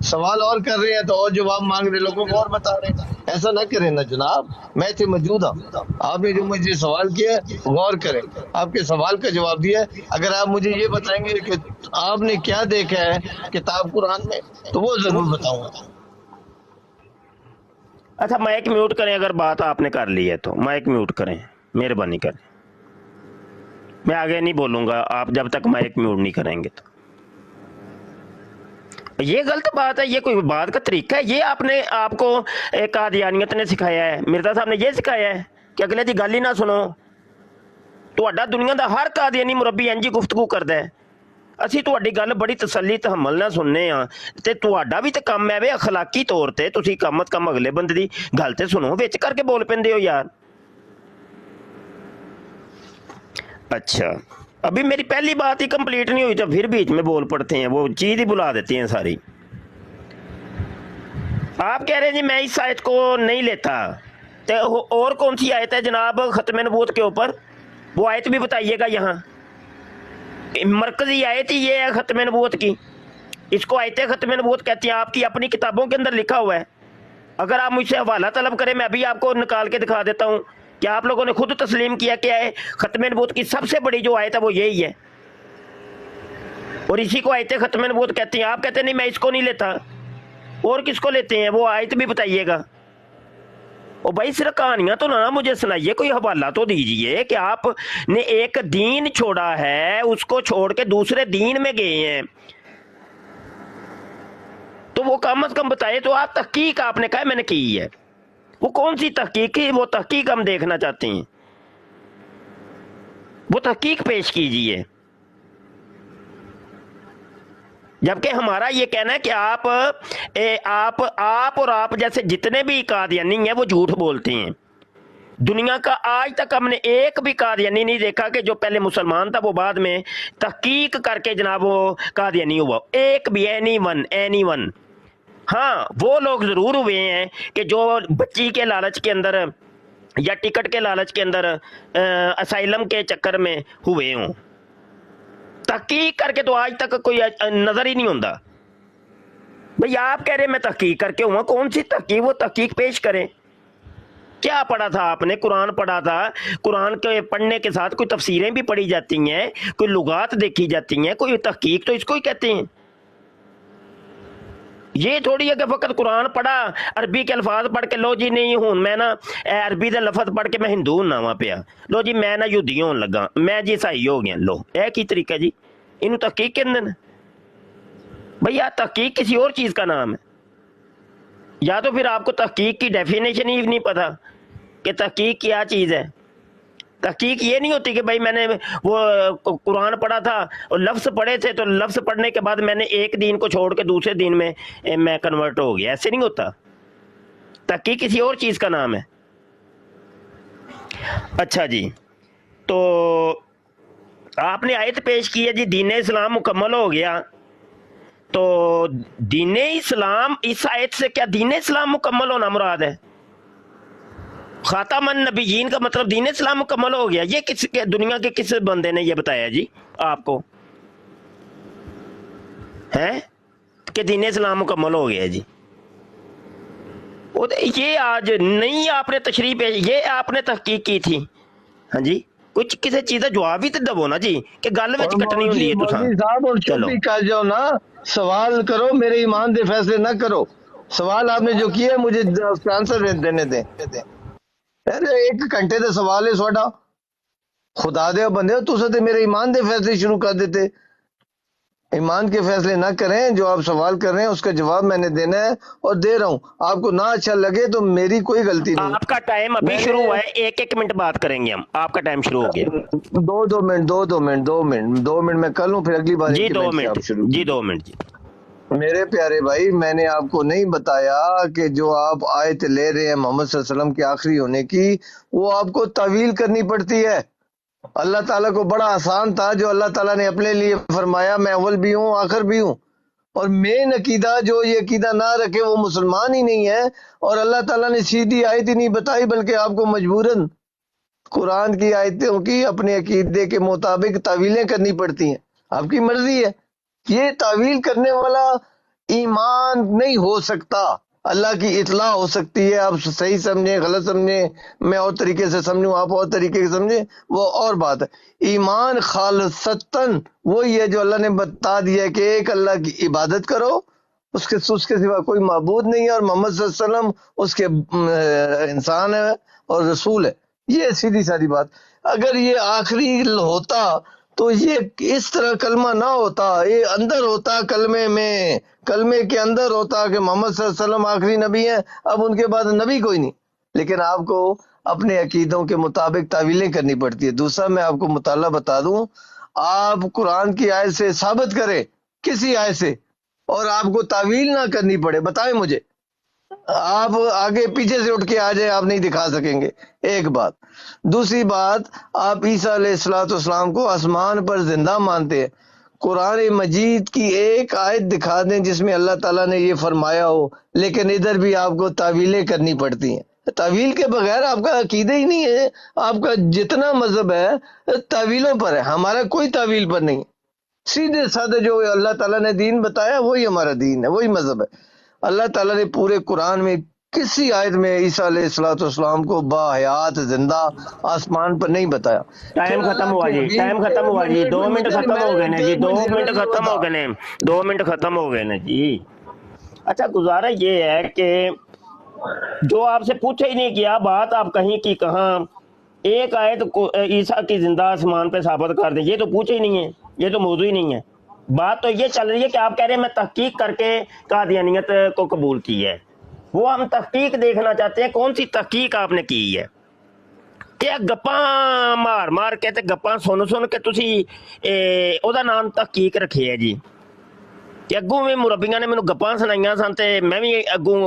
سوال اور کر رہے ہیں تو اور جواب مانگ رہے، لوگوں کو اور بتا رہے ہیں۔ ایسا نہ کریں نا جناب، میں تھے موجود ہوں، آپ نے جو مجھے سوال کیا ہے غور کریں، آپ کے سوال کا جواب دیا ہے۔ اگر آپ مجھے یہ بتائیں گے کہ آپ نے کیا دیکھا ہے کتاب قرآن میں تو وہ ضرور بتاؤں گا۔ اچھا مائک میوٹ کریں، اگر بات آپ نے کر لی ہے تو مائک میوٹ کریں، مہربانی کریں، میں آگے نہیں بولوں گا آپ جب تک مائک میوٹ نہیں کریں گے تو۔ یہ غلط بات ہے، یہ کوئی بات کا طریقہ ہے؟ یہ آپ کو قادیانیت نے سکھایا ہے، مرزا صاحب نے یہ سکھایا ہے کہ اگلے دی گل ہی نہ سنو؟ تہاڈا دنیا دا ہر قادیانی مربی انج ہی گفتگو کردا ہے، اسی تہاڈی گل بڑی تسلی تحمل نہ سننے ہاں، تے تہاڈا بھی تے کم ہے وے اخلاقی طور تے تسی کم از کم اگلے بندے دی گل تے سنو، وچ کر کے بول پیندے ہو یار۔ اچھا ابھی میری پہلی بات ہی کمپلیٹ نہیں ہوئی تو پھر بیچ میں بول پڑتے ہیں، وہ چیز ہی بلا دیتے ہیں ساری۔ آپ کہہ رہے ہیں جی میں اس آیت کو نہیں لیتا، تو اور کون سی آیت ہے جناب ختم نبوت کے اوپر؟ وہ آیت بھی بتائیے گا یہاں، مرکزی آیت ہی یہ ہے ختم نبوت کی، اس کو آیت ختم نبوت کہتے ہیں، آپ کی اپنی کتابوں کے اندر لکھا ہوا ہے۔ اگر آپ مجھ سے حوالہ طلب کریں میں ابھی آپ کو نکال کے دکھا دیتا ہوں کہ آپ لوگوں نے خود تسلیم کیا ہے ختم نبوت کی سب سے بڑی جو آیت ہے وہ یہی ہے، اور اسی کو آیت ختم نبوت کہتے ہیں۔ آپ کہتے ہیں نہیں میں اس کو نہیں لیتا، اور کس کو لیتے ہیں؟ وہ آیت بھی بتائیے گا۔ او بھائی صرف کہانیاں تو نہ مجھے سنائیے، کوئی حوالہ تو دیجئے کہ آپ نے ایک دین چھوڑا ہے، اس کو چھوڑ کے دوسرے دین میں گئے ہیں، تو وہ کم از کم بتائے تو۔ آپ تحقیق آپ نے کہا میں نے کی ہے، وہ کون سی تحقیق ہے؟ وہ تحقیق ہم دیکھنا چاہتے ہیں، وہ تحقیق پیش کیجئے۔ جبکہ ہمارا یہ کہنا ہے کہ آپ اور آپ جیسے جتنے بھی قادیانی ہیں وہ جھوٹ بولتے ہیں۔ دنیا کا آج تک ہم نے ایک بھی قادیانی نہیں دیکھا کہ جو پہلے مسلمان تھا وہ بعد میں تحقیق کر کے جناب وہ قادیانی ہوا، ایک بھی، اینی ون۔ ہاں وہ لوگ ضرور ہوئے ہیں کہ جو بچی کے لالچ کے اندر یا ٹکٹ کے لالچ کے اندر اسائلم کے چکر میں ہوئے ہوں، تحقیق کر کے تو آج تک کوئی نظر ہی نہیں ہوتا۔ بھئی آپ کہہ رہے میں تحقیق کر کے ہوا، کون سی تحقیق؟ وہ تحقیق پیش کریں۔ کیا پڑھا تھا آپ نے؟ قرآن پڑھا تھا، قرآن کے پڑھنے کے ساتھ کوئی تفسیریں بھی پڑھی جاتی ہیں، کوئی لغات دیکھی جاتی ہیں، کوئی تحقیق تو اس کو ہی کہتے ہیں۔ یہ تھوڑی ہے کہ فقط قرآن پڑھا، عربی کے الفاظ پڑھ کے لو جی نہیں ہوں میں نا عربی دے لفظ پڑھ کے میں ہندو ہوں نہ پیا، لو جی میں نا یہودی ہون لگا، میں جی عیسائی ہو گیا، لو اے کی طریقہ جی؟ انہوں تحقیق کہندے نے؟ بھیا تحقیق کسی اور چیز کا نام ہے، یا تو پھر آپ کو تحقیق کی ڈیفینیشن ہی نہیں پتا کہ تحقیق کیا چیز ہے۔ تحقیق یہ نہیں ہوتی کہ بھائی میں نے وہ قرآن پڑھا تھا اور لفظ پڑھے تھے تو لفظ پڑھنے کے بعد میں نے ایک دین کو چھوڑ کے دوسرے دین میں کنورٹ ہو گیا، ایسے نہیں ہوتا۔ تحقیق کسی اور چیز کا نام ہے۔ اچھا جی، تو آپ نے آیت پیش کی ہے جی دین اسلام مکمل ہو گیا، تو دین اسلام، اس آیت سے کیا دین اسلام مکمل ہونا مراد ہے؟ خاتم النبیین کا مطلب دین اسلام مکمل ہو گیا؟ یہ دنیا کے کس بندے نے یہ بتایا جی آپ کو ہے کہ دین اسلام مکمل ہو گیا جی؟ یہ آج نہیں آپ نے تشریح پیش، یہ آپ نے تحقیق کی تھی؟ ہاں جی، کچھ کسی چیز کا جواب ہی تو دو نا جی، کہ گل وچ کٹنی ہوندی ہے مولوی صاحب اور چپ بھی کر جاؤ نا، سوال کرو، میرے ایمان دے فیصلے نہ کرو۔ سوال آپ نے جو کیا ہے مجھے اس کا آنسر دینے دیں۔ ارے ایک گھنٹے دے سوال ہے سوڈا، خدا دے بندے ہو تسے تے میرے ایمان دے فیصلے شروع کر دیتے۔ ایمان کے فیصلے نہ کریں، جو آپ سوال کر رہے ہیں اس کا جواب میں نے دینا ہے اور دے رہا ہوں۔ آپ کو نہ اچھا لگے تو میری کوئی غلطی نہیں۔ آپ کا ٹائم ابھی شروع ہوا ہے، ایک منٹ بات کریں گے ہم، آپ کا ٹائم شروع ہو گیا۔ دو منٹ میں کر لوں پھر اگلی بار جی 2 منٹ جی 2 منٹ جی۔ میرے پیارے بھائی، میں نے آپ کو نہیں بتایا کہ جو آپ آیت لے رہے ہیں محمد صلی اللہ علیہ وسلم کے آخری ہونے کی، وہ آپ کو تعویل کرنی پڑتی ہے۔ اللہ تعالیٰ کو بڑا آسان تھا جو اللہ تعالیٰ نے اپنے لیے فرمایا میں اول بھی ہوں آخر بھی ہوں، اور مین عقیدہ جو یہ عقیدہ نہ رکھے وہ مسلمان ہی نہیں ہے، اور اللہ تعالیٰ نے سیدھی آیت ہی نہیں بتائی بلکہ آپ کو مجبوراً قرآن کی آیتوں کی اپنے عقیدے کے مطابق تعویلیں کرنی پڑتی ہیں۔ آپ کی مرضی ہے۔ یہ تعویل کرنے والا ایمان نہیں ہو سکتا، اللہ کی اطلاع ہو سکتی ہے، آپ صحیح سمجھیں غلط سمجھیں، میں اور طریقے سے سمجھوں آپ اور طریقے سے سمجھیں، وہ اور بات ہے۔ ایمان خالصتاً وہی ہے جو اللہ نے بتا دیا ہے کہ ایک اللہ کی عبادت کرو، اس کے سوا کوئی معبود نہیں ہے، اور محمد صلی اللہ علیہ وسلم اس کے انسان ہے اور رسول ہے۔ یہ سیدھی سادی بات۔ اگر یہ آخری ہوتا تو یہ اس طرح کلمہ نہ ہوتا، یہ اندر ہوتا کلمے میں، کلمے کے اندر ہوتا کہ محمد صلی اللہ علیہ وسلم آخری نبی ہیں، اب ان کے بعد نبی کوئی نہیں۔ لیکن آپ کو اپنے عقیدوں کے مطابق تعویلیں کرنی پڑتی ہے۔ دوسرا میں آپ کو مطالعہ بتا دوں، آپ قرآن کی آیت سے ثابت کریں کسی آیت سے، اور آپ کو تعویل نہ کرنی پڑے، بتائیں مجھے، آپ آگے پیچھے سے اٹھ کے آ جائیں، آپ نہیں دکھا سکیں گے۔ ایک بات۔ دوسری بات، آپ عیسیٰ علیہ السلام کو آسمان پر زندہ مانتے ہیں، قرآن مجید کی ایک آیت دکھا دیں جس میں اللہ تعالیٰ نے یہ فرمایا ہو، لیکن ادھر بھی آپ کو تعویلیں کرنی پڑتی ہیں۔ تعویل کے بغیر آپ کا عقیدہ ہی نہیں ہے۔ آپ کا جتنا مذہب ہے تعویلوں پر ہے، ہمارا کوئی تعویل پر نہیں۔ سیدھے سادھے جو اللہ تعالیٰ نے دین بتایا وہی ہمارا دین ہے، وہی مذہب ہے۔ اللہ تعالیٰ نے پورے قرآن میں کسی آیت میں عیسیٰ علیہ السلام کو باحیات زندہ آسمان پر نہیں بتایا۔ ٹائم ختم ہوا جی، ٹائم ختم ہوا جی، 2 منٹ ختم ہو گئے نا جی، 2 منٹ ختم ہو گئے نا، 2 منٹ ختم ہو گئے نا جی۔ اچھا گزارا یہ ہے کہ جو آپ سے پوچھا ہی نہیں کیا بات آپ کہیں کی کہاں ایک آیت عیسیٰ کی زندہ آسمان پہ ثابت کر دیں، یہ تو پوچھا ہی نہیں ہے، یہ تو موضوع ہی نہیں ہے۔ بات تو یہ چل رہی ہے کہ آپ کہہ رہے ہیں میں تحقیق کر کے قادیانیت کو قبول کی ہے۔ وہ ہم تحقیق دیکھنا چاہتے ہیں، کون سی تحقیق آپ نے کی ہے؟ کہ گپاں مار مار کے تے گپاں سن کے تسی او دا نام تحقیق رکھے ہے جی۔ کہ اگوں بھی مربیاں نے مینوں گپاں سنائیاں سن تے میں بھی اگوں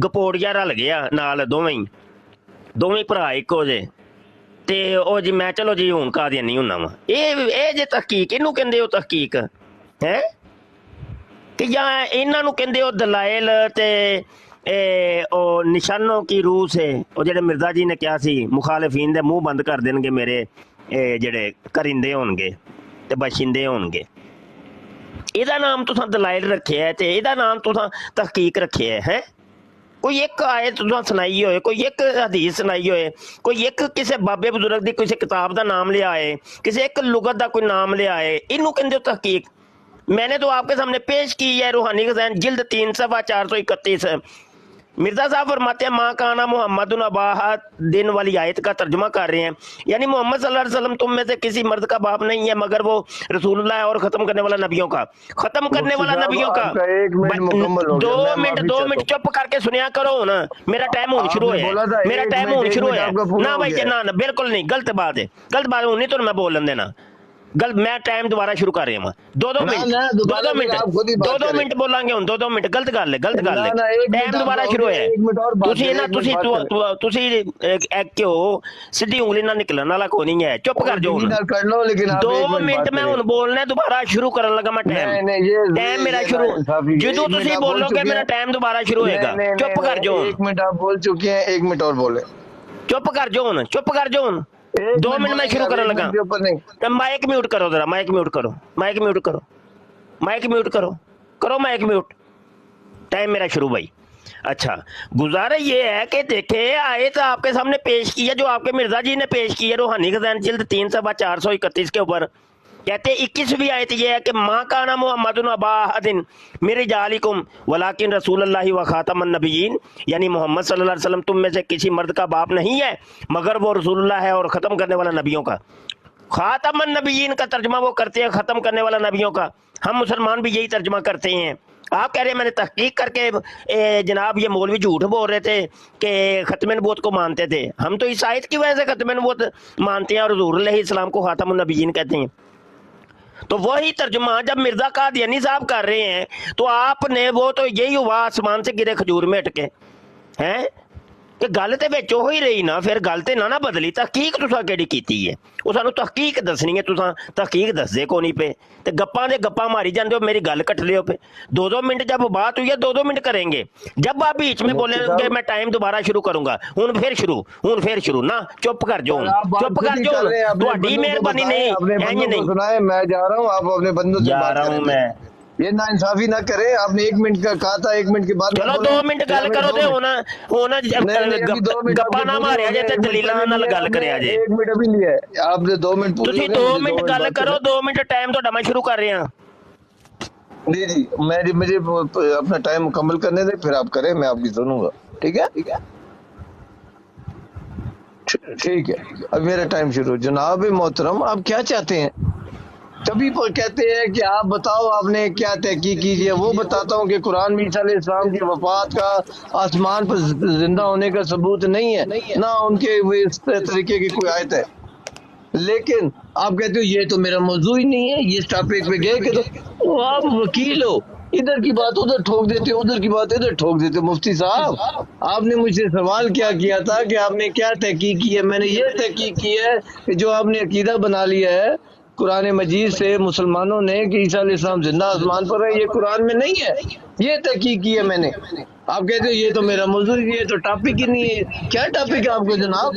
گپوڑیا رل گیا نال، دوویں بھرا ایکو جے تے او جی میں چلو جی ہن قادیانی ہونا وا۔ اے جے تحقیق، اینوں کہندے ہو تحقیق ہے کہ یا انہاں نوں کہندے ہو دلائل تے او نشانوں کی روح سے، او جڑے مرزا جی نے کیا سی مخالفین دے منہ بند کر دین گے میرے جڑے کرندے ہون گے تے باشندے ہون گے۔ ایدا نام تساں دلائل رکھے ہے تے ایدا نام تساں تحقیق رکھے ہے۔ کوئی ایک آیت تساں سنائی ہوئے، کوئی ایک حدیث سنائی ہوئے، کوئی ایک کسے بابے بزرگ دی کسی کتاب دا نام لیا ہے، کسی ایک لغت دا کوئی نام لیا ہے، اینوں کہندے ہو تحقیق؟ میں نے تو آپ کے سامنے پیش کی ہے روحانی خزائن جلد 3 صفحہ 431۔ مرزا صاحب فرماتے ہیں ماں کانا محمد ابا دن والی آیت کا ترجمہ کر رہے ہیں، یعنی محمد صلی اللہ علیہ وسلم تم میں سے کسی مرد کا باپ نہیں ہے مگر وہ رسول اللہ ہے اور ختم کرنے والا نبیوں کا، ختم کرنے والا نبیوں کا۔ 2 منٹ چپ کر کے سنیا کرو نا، میرا ٹائم ہونا شروع ہے، میرا ٹائم ہونا شروع ہے نا بھائی، نہ بالکل نہیں، غلط بات ہے، غلط بات ہے، نہیں تو میں بولن دینا گل، میں ٹائم دوبارہ شروع کر رہا ہوں۔ 2 منٹ بولیں گے ہوں، 2 منٹ، غلط گل ہے، غلط گل ہے، ٹائم دوبارہ شروع ہے۔ کیوں سیدھی انگلی نہ نکلن والا کوئی نہیں ہے، چپ کر جاؤ۔ 2 منٹ میں ہوں بولنا دوبارہ شروع کرن لگا، میں ٹائم میرا شروع جدو تسی بولو گے میرا ٹائم دوبارہ شروع ہوئے گا، چپ کر جاؤ۔ 1 منٹ آپ بول چکے ہیں، 1 منٹ اور بولے، چپ کر جاؤ، چپ کر جاؤ۔ 2 منٹ میں شروع کرنے لگا، مائک میوٹ کرو ذرا، مائک میوٹ کرو، مائک میوٹ کرو، مائک میوٹ کرو، کرو مائک میوٹ، ٹائم میرا شروع بھائی۔ اچھا گزارا یہ ہے کہ دیکھیں آیت آپ کے سامنے پیش کی ہے جو آپ کے مرزا جی نے پیش کی ہے روحانی خزائن جلد 3 صفحہ 431 کے اوپر، کہتے 21ویں آیت یہ ہے کہ ماں کانا محمد ابا احد من رجالکم ولکن رسول اللہ و خاتم النبیین، یعنی محمد صلی اللہ علیہ وسلم تم میں سے کسی مرد کا باپ نہیں ہے مگر وہ رسول اللہ ہے اور ختم کرنے والا نبیوں کا۔ خاتم النبیین کا ترجمہ وہ کرتے ہیں ختم کرنے والا نبیوں کا، ہم مسلمان بھی یہی ترجمہ کرتے ہیں۔ آپ کہہ رہے ہیں میں نے تحقیق کر کے جناب یہ مولوی جھوٹ بول رہے تھے کہ ختم نبوت کو مانتے تھے، ہم تو اس آیت کی وجہ سے ختم نبوت مانتے ہیں اور حضور علیہ السلام کو خاتم النبیین کہتے ہیں۔ تو وہی ترجمہ جب مرزا قادیانی صاحب کر رہے ہیں تو آپ نے وہ تو یہی ہوا آسمان سے گرے کھجور میں اٹکے ہیں کہ گل تے وچ ہو ہی رہی نا، پھر گل تے نہ بدلی۔ تحقیق تساں کیڑی کیتی ہے، وہ سانو تحقیق دسنی ہے، تساں تحقیق دس دے کو نہیں پے تے گپاں دے گپاں ماری جاندے ہو، میری گل کٹ لیو پہ۔ 2 منٹ جب بات ہوئی ہے 2 منٹ کریں گے، جب آپ بیچ میں بولیں گے میں ٹائم دوبارہ شروع کروں گا، ہن پھر شروع نہ، چپ کر جاؤ، چپ کر جاؤ، تہاڈی مہربانی نہیں، انج نہیں میں جا رہا ہوں، آپ اپنے بندوں سے جا رہا ہوں، یہ نا انصافی نہ کرے. آپ نے 1 منٹ کا کہا تھا, 1 منٹ کے بعد ਚਲੋ 2 ਮਿੰਟ ਗੱਲ ਕਰੋ ਤੇ ਹੁਣ ਗੱਪਾਂ ਨਾ ਮਾਰਿਆ ਜੇ ਤੇ ਦਲੀਲਾਂ ਨਾਲ ਗੱਲ ਕਰਿਆ ਜੇ. 1 منٹ ابھی لیا ہے آپ نے, 2 منٹ ਤੁਸੀਂ 2 ਮਿੰਟ ਗੱਲ ਕਰੋ, 2 ਮਿੰਟ ਟਾਈਮ ਤੁਹਾਡਾ ਮੈਂ شروع ਕਰ ਰਿਹਾ. جی جی مجھے اپنا ٹائم مکمل کرنے دیں, پھر آپ کریں, میں آپ کی سنوں گا. ٹھیک ہے ٹھیک ہے. اب میرا ٹائم شروع. جناب محترم, آپ کیا چاہتے ہیں؟ کبھی کہتے ہیں کہ آپ بتاؤ آپ نے کیا تحقیق کی ہے. وہ بتاتا ہوں کہ قرآن میں عیسیٰ علیہ السلام کی وفات کا, آسمان پر زندہ ہونے کا ثبوت نہیں ہے, نہ ان کے اس طریقے کی کوئی آیت ہے. لیکن آپ کہتے ہو یہ تو میرا موضوع ہی نہیں ہے, یہ اس ٹاپک پہ گئے کہ تو آپ وکیل ہو, ادھر کی بات ادھر ٹھوک دیتے, ادھر کی بات ادھر ٹھوک دیتے. مفتی صاحب, آپ نے مجھ سے سوال کیا تھا کہ آپ نے کیا تحقیق کی ہے. میں نے یہ تحقیق کی ہے کہ جو آپ نے عقیدہ بنا لیا ہے قرآن مجید سے مسلمانوں نے کہ عیسیٰ علیہ السلام زندہ آسمان پر ہے, یہ قرآن میں نہیں ہے. یہ تحقیق کی ہے میں نے. آپ کہتے ہو یہ تو میرا موضوع ہی, یہ تو ٹاپک ہی نہیں ہے. کیا ٹاپک ہے آپ کو جناب؟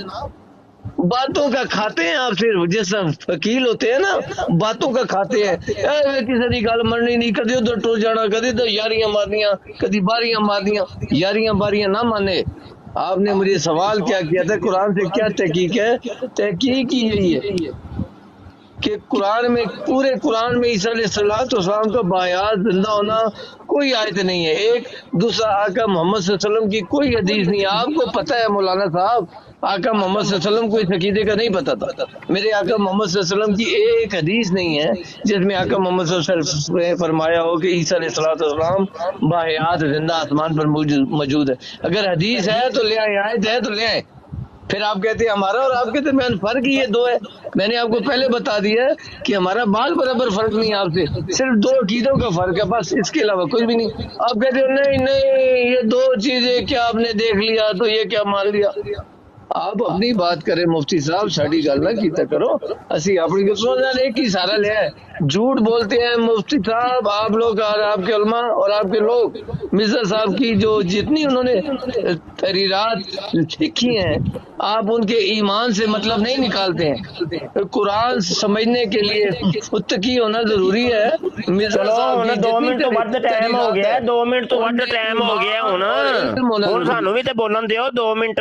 باتوں کا کھاتے ہیں آپ, صرف جیسا وکیل ہوتے ہیں نا, باتوں کا کھاتے ہیں. کسی کی گل مننی نہیں, کدی ادھر ٹر جانا, کدی تو یاریاں مارنیاں, کدی باریاں مارنیاں. یاریاں باریاں نہ مانے. آپ نے مجھے سوال کیا تھا قرآن سے کیا تحقیق ہے. تحقیق ہی یہی ہے کہ قرآن میں, پورے قرآن میں عیسیٰ علیہ السلام کا باحیات زندہ ہونا کوئی آیت نہیں ہے. ایک دوسرا آقا محمد صلی اللہ علیہ وسلم کی کوئی حدیث نہیں ہے. آپ کو پتہ ہے مولانا صاحب, آقا محمد صلی اللہ علیہ وسلم کو اس عقیدے کا نہیں پتا تھا. میرے آقا محمد صلی اللہ علیہ وسلم کی ایک حدیث نہیں ہے جس میں آقا محمد صلی اللہ علیہ وسلم نے فرمایا ہو کہ عیسیٰ علیہ السلام باحیات زندہ آسمان پر موجود ہے. اگر حدیث ہے تو لے آئے, آیت ہے تو لے آئے. پھر آپ کہتے ہیں ہمارا اور آپ کے درمیان فرق ہی یہ 2 ہے. میں نے آپ کو پہلے بتا دیا کہ ہمارا بال برابر فرق نہیں ہے آپ سے, صرف 2 عقیدوں کا فرق ہے بس, اس کے علاوہ کچھ بھی نہیں. آپ کہتے ہو نہیں یہ 2 چیزیں کیا آپ نے دیکھ لیا تو یہ کیا مان لیا. آپ اپنی بات کریں مفتی صاحب, ساڑی گل نہ کیتا کرو. اسی اپنی ایک ہی سارا لیا ہے. جھوٹ بولتے ہیں مفتی صاحب آپ لوگ, اور آپ کے علماء اور آپ کے لوگ. مرزا صاحب کی جو جتنی انہوں نے تحریرات لکھی ہیں, آپ ان کے ایمان سے مطلب نہیں نکالتے ہیں. قرآن سمجھنے کے لیے متقی ہونا ضروری ہے. مرزا ਚਲੋ صاحب ਹੁਣ کی 2 جتنی ਮਿੰਟ ਤੋਂ ਵੱਧ ਟਾਈਮ ਹੋ ਗਿਆ, 2 ਮਿੰਟ ਤੋਂ ਵੱਧ ਟਾਈਮ ਹੋ ਗਿਆ. ਹੁਣ ਸਾਨੂੰ ਵੀ ਤੇ ਬੋਲਣ ਦਿਓ. 2 ਮਿੰਟ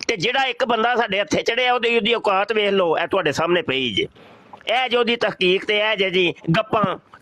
ਤੇ ਜਿਹੜਾ ਇੱਕ ਬੰਦਾ ਸਾਡੇ ਹੱਥੇ ਚੜਿਆ ਉਹਦੀ ਔਕਾਤ ਵੇਖ ਲਓ, ਇਹ ਤੁਹਾਡੇ ਸਾਹਮਣੇ ਪਈ ਜੇ. ਇਹ ਜੋ ਦੀ ਤਹਿਕੀਕ ਤੇ ਇਹ ਜੇ ਜੀ ਗੱਪਾਂ,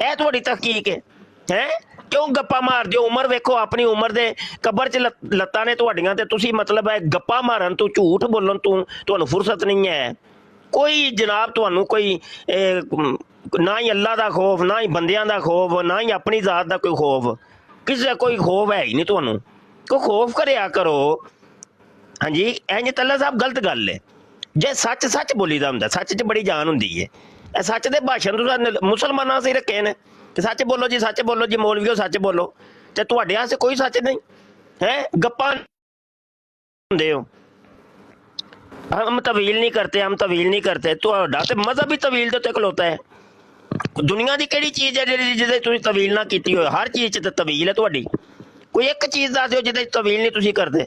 ਇਹ ਤੁਹਾਡੀ ਤਹਿਕੀਕ ਹੈ? ਕਿਉਂ ਗੱਪਾਂ ਮਾਰਦੇ ਹੋ? ਉਮਰ ਵੇਖੋ ਆਪਣੀ, ਉਮਰ ਦੇ ਕਬਰ 'ਚ ਲੱਤਾਂ ਨੇ ਤੁਹਾਡੀਆਂ, ਤੇ ਤੁਸੀਂ ਮਤਲਬ ਹੈ ਗੱਪਾਂ ਮਾਰਨ ਤੋਂ, ਝੂਠ ਬੋਲਣ ਤੋਂ ਤੁਹਾਨੂੰ ਫੁਰਸਤ ਨਹੀਂ ਹੈ. ਕੋਈ ਜਨਾਬ ਤੁਹਾਨੂੰ ਕੋਈ ਨਾ ਹੀ ਅੱਲਾ ਦਾ ਖੌਫ, ਨਾ ਹੀ ਬੰਦਿਆਂ ਦਾ ਖੌਫ, ਨਾ ਹੀ ਆਪਣੀ ਜ਼ਾਤ ਦਾ ਕੋਈ ਖੌਫ, ਕਿਸੇ ਦਾ ਕੋਈ ਖੌਫ ਹੈ ਹੀ ਨਹੀਂ ਤੁਹਾਨੂੰ. ਕੋਈ ਖੌਫ ਕਰਿਆ ਕਰੋ. ਹਾਂਜੀ ਇੰਝ ਤੱਲਾ ਸਾਹਿਬ ਗਲਤ ਗੱਲ ਹੈ. ਜੇ ਸੱਚ ਬੋਲੀਦਾ ਹੁੰਦਾ, ਸੱਚ 'ਚ ਬੜੀ ਜਾਨ ਹੁੰਦੀ ਹੈ. ਇਹ ਸੱਚ ਦੇ ਭਾਸ਼ਣ ਤੁਸੀਂ ਮੁਸਲਮਾਨਾਂ ਸੇ ਰੱਖੇ ਨੇ ਕਿ ਸੱਚ ਬੋਲੋ ਜੀ, ਸੱਚ ਬੋਲੋ ਜੀ, ਮੌਲਵੀਓ ਸੱਚ ਬੋਲੋ, ਤੇ ਤੁਹਾਡੇ ਵਾਸਤੇ ਕੋਈ ਸੱਚ ਨਹੀਂ ਹੈ. ਗੱਪਾਂ ਹੁੰਦੇ ਹੋ, ਹਮ ਤਵੀਲ ਨਹੀਂ ਕਰਤੇ, ਹਮ ਤਵੀਲ ਨਹੀਂ ਕਰਤੇ. ਤੁਹਾਡਾ ਤੇ ਮਜ਼ਹਬ ਹੀ ਤਵੀਲ ਦੇ ਉੱਤੇ ਖਲੋਤਾ ਹੈ. ਦੁਨੀਆ ਦੀ ਕਿਹੜੀ ਚੀਜ਼ ਹੈ ਜਿਹੜੀ ਜਿਹਦੇ ਤੁਸੀਂ ਤਵੀਲ ਨਾ ਕੀਤੀ ਹੋਏ? ਹਰ ਚੀਜ਼ 'ਚ ਤਾਂ ਤਵੀਲ ਹੈ ਤੁਹਾਡੀ. ਕੋਈ ਇੱਕ ਚੀਜ਼ ਦੱਸ ਦਿਓ ਜਿਹਦੇ 'ਚ ਤਵੀਲ ਨਹੀਂ ਤੁਸੀਂ ਕਰਦੇ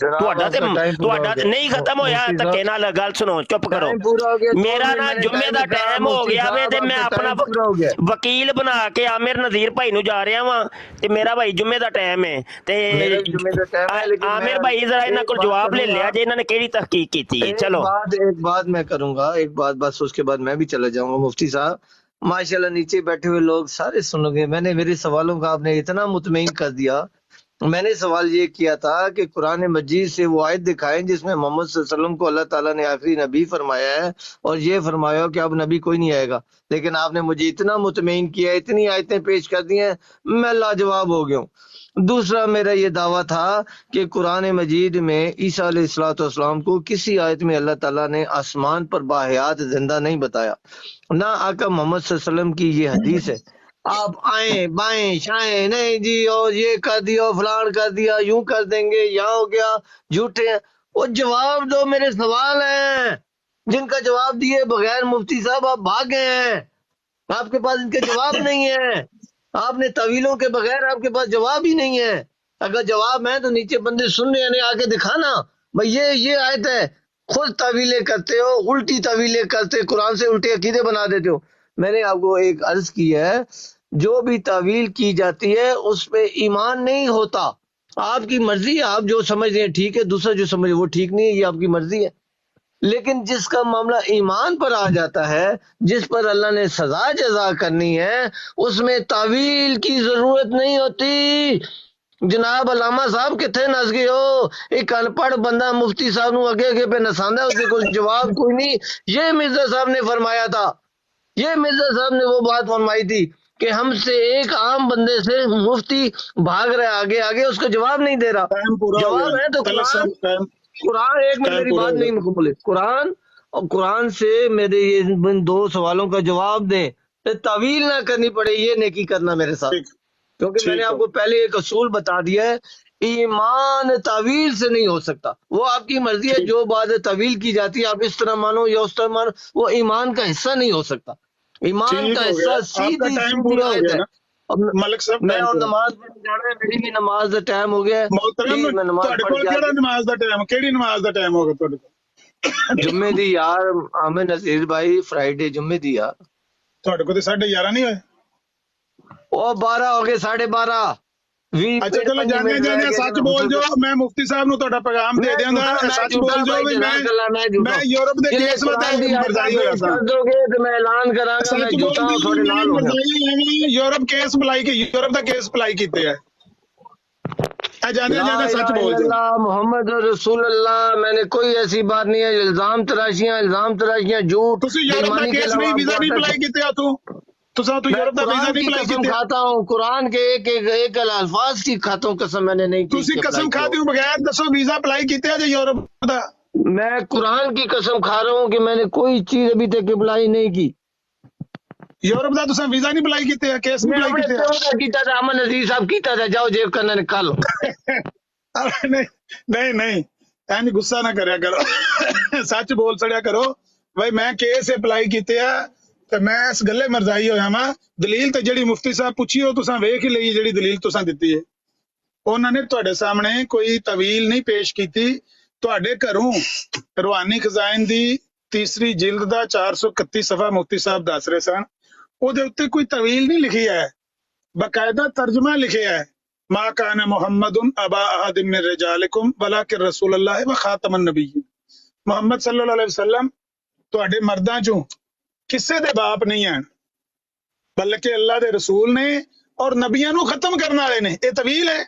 ਤੁਹਾਡਾ ਨਹੀਂ ਖਤਮ ਹੋਇਆ. ਧੱਕੇ ਨਾਲ ਗੱਲ ਸੁਣੋ, ਚੁੱਪ ਕਰੋ. ਮੇਰਾ ਨਾ ਜੁਮੇ ਦਾ ਟਾਈਮ ਹੋ ਗਿਆ ਵੇ, ਤੇ ਮੈਂ ਆਪਣਾ ਵਕੀਲ ਬਣਾ ਕੇ ਆਮਿਰ ਨਜ਼ੀਰ ਭਾਈ ਨੂੰ ਜਾ ਰਿਹਾ ਵਾਂ, ਤੇ ਮੇਰਾ ਭਾਈ ਜੁਮੇ ਦਾ ਟਾਈਮ ਹੈ, ਤੇ ਆਮਿਰ ਭਾਈ ਜ਼ਰਾ ਇਹਨਾਂ ਕੋਲ ਜਵਾਬ ਲੈ ਲਿਆ ਜੇ ਇਹਨਾਂ ਨੇ ਕਿਹੜੀ ਤਹਿਕੀਕ ਕੀਤੀ ਹੈ. ਚਲੋ ایک بات میں کروں گا, ایک بات بس, اس کے بعد میں بھی چلا جاؤں گا. مفتی صاحب ماشاءاللہ نیچے بیٹھے ہوئے لوگ سارے سنو گے. میں نے میرے سوالوں کا آپ نے اتنا مطمئن کر دیا میں نے سوال یہ کیا تھا کہ قرآن مجید سے وہ آیت دکھائیں جس میں محمد صلی اللہ علیہ وسلم کو اللہ تعالیٰ نے آخری نبی فرمایا ہے اور یہ فرمایا کہ اب نبی کوئی نہیں آئے گا، لیکن آپ نے مجھے اتنا مطمئن کیا، اتنی آیتیں پیش کر دی ہیں، میں لاجواب ہو گیا ہوں۔ دوسرا میرا یہ دعویٰ تھا کہ قرآن مجید میں عیسیٰ علیہ السلام کو کسی آیت میں اللہ تعالیٰ نے آسمان پر باحیات زندہ نہیں بتایا، نہ آقا محمد صلی اللہ علیہ وسلم کی یہ حدیث ہے۔ آپ آئیں بائیں شائیں نہیں جی اور یہ کر دیا فلان کر دیا، یوں کر دیں گے، یہاں ہو گیا، جھوٹے ہیں۔ وہ جواب دو، میرے سوال ہیں جن کا جواب دیے بغیر مفتی صاحب آپ بھاگ گئے ہیں، آپ کے پاس ان کے جواب نہیں ہے، آپ نے طویلوں کے بغیر آپ کے پاس جواب ہی نہیں ہے۔ اگر جواب ہے تو نیچے بندے سن رہے ہیں، آ کے دکھانا بھائی یہ آیت ہے، خود طویلیں کرتے ہو، الٹی طویلیں کرتے، قرآن سے الٹے عقیدے بنا دیتے ہو۔ میں نے آپ کو ایک عرض کی ہے، جو بھی تعویل کی جاتی ہے اس پہ ایمان نہیں ہوتا، آپ کی مرضی ہے، آپ جو سمجھ رہے ہیں ٹھیک ہے، دوسرا جو سمجھ وہ ٹھیک نہیں ہے، یہ آپ کی مرضی ہے۔ لیکن جس کا معاملہ ایمان پر آ جاتا ہے، جس پر اللہ نے سزا جزا کرنی ہے، اس میں تعویل کی ضرورت نہیں ہوتی۔ جناب علامہ صاحب کتنے نس گئے ہو؟ ایک ان پڑھ بندہ مفتی صاحب نو اگے اگے پہ نساندا، اس کے کوئی جواب کوئی نہیں۔ یہ مرزا صاحب نے فرمایا تھا، یہ مرزا صاحب نے وہ بات فرمائی تھی کہ ہم سے ایک عام بندے سے مفتی بھاگ رہا ہے آگے آگے، اس کو جواب نہیں دے رہا۔ ٹائم پورا ہو جواب گیا، ہے تو طلعت قرآن، صاحب قرآن ایک منٹ ٹائم میری پورا بات ہو نہیں گیا۔ مکمل ہے۔ قرآن اور قرآن سے میرے یہ ان دو سوالوں کا جواب دیں، طویل نہ کرنی پڑے، یہ نیکی کرنا میرے ساتھ، ٹھیک کیونکہ میں نے ٹھیک آپ ہے، کو پہلے ایک اصول بتا دیا ہے، ایمان طویل سے نہیں ہو سکتا۔ وہ آپ کی مرضی ہے، ٹھیک جو بات طویل کی جاتی ہے آپ اس طرح مانو یا اس طرح مانو، وہ ایمان کا حصہ نہیں ہو سکتا۔ ایمان ٹھیک کا ہو گیا، حصہ آپ کا سیدھی ٹائم سیدھی پورا ہو آیت گیا ہے۔ نا اب ملک صاحب، میں ٹائم اور پورا۔ نماز پڑھنے جانا ہے، میری بھی نماز کا ٹائم ہو گیا ہے، محترم پلیز میں نماز تہاڈے پڑھ کول کے کیڑا آگے۔ نماز دا ٹائم، کیڑی نماز دا ٹائم ہوگا تہاڈے کول؟ جمعے دی یار عامر نذیر بھائی، فرائیڈے جمعے دی یار، تہاڈے کول تے 11:30 نہیں ہوئے؟ او 12 ہو گئے، 12:30، اچھا چلو 25 جانے منٹ رہ جانے گئے سچ کہ بول جو، میں مفتی صاحب نو تہاڈا پیغام دے میں دیاں گا، جھوٹا، میں سچ جھوٹا بول جو بھائی بھی جزاک اللہ، میں جھوٹا میں یورپ دے جلے کیس قرآن دی آیت مرزائی ہویا پیش سا۔ کر دو گے تو میں اعلان کراں گا میں سچ بول جھوٹا ہوں، جو تھوڑے میں نال ہو گیا۔ مرزائی یورپ کیس اپلائی کی، یورپ دا کیس اپلائی کیتے ہیں، جانے لا جانے الہ سچ بول الا جو۔ اللہ محمد رسول اللہ، میں نے کوئی ایسی بات نہیں ہے، الزام تراشیاں جھوٹ تسی یورپ دا بےمانی کے کیس علاوہ نہیں، آپ ویزا کو نہیں آتا اپلائی ہے؟ کیتے تو میں یورپ دا ویزا قرآن نہیں کی اپلائی قسم کیتے؟ کھاتا ہوں، قرآن کے ایک الفاظ کی کھاتا ہوں قسم، میں نے نہیں کی تسی کہ اپلائی قسم کیا کھاتے ہو۔ ہو بغیر دسو ویزا اپلائی کیتے جے یورپ دا؟ میں قرآن کی قسم کھا رہا ہوں کہ میں نے کوئی چیز ابھی تک اپلائی نہیں کی۔ یورپ دا تساں ویزا نہیں اپلائی کیتے، کیس نہیں میں اپلائی اپنے کیتے؟ پیو کا کیتا تھا، امن نذیر صاحب کیتا تھا، جاؤ جیب کرنا نکالو۔ نہیں نہیں اینج غصہ نہ کریا کرو، سچ بول سڑیا کرو بھائی میں کیس اپلائی کیتے آ تے میں اس گلے مرزائی ہویا ماں، دلیل تے جڑی مفتی صاحب پوچھی ہو تساں ویکھ ہی لئی، جڑی دلیل تساں دتی ہے انہوں نے تہاڈے سامنے کوئی طویل نہیں پیش کیتی، تہاڈے گھروں روحانی خزائن دی تیسری جلد دا 431 صفحہ مفتی صاحب دس رہے سن، او دے اوتے کوئی طویل نہیں لکھی ہے، باقاعدہ ترجمہ لکھے ہے، ما کان محمد ابا احد من رجالکم ولکن رسول اللہ و خاتم النبیین، محمد صلی اللہ علیہ وسلم تہاڈے مرداں چوں کسے دے باپ نہیں ہیں بلکہ اللہ دے رسول نے اور نبیاں نو ختم کرنے والے نے۔ یہ طویل ہے،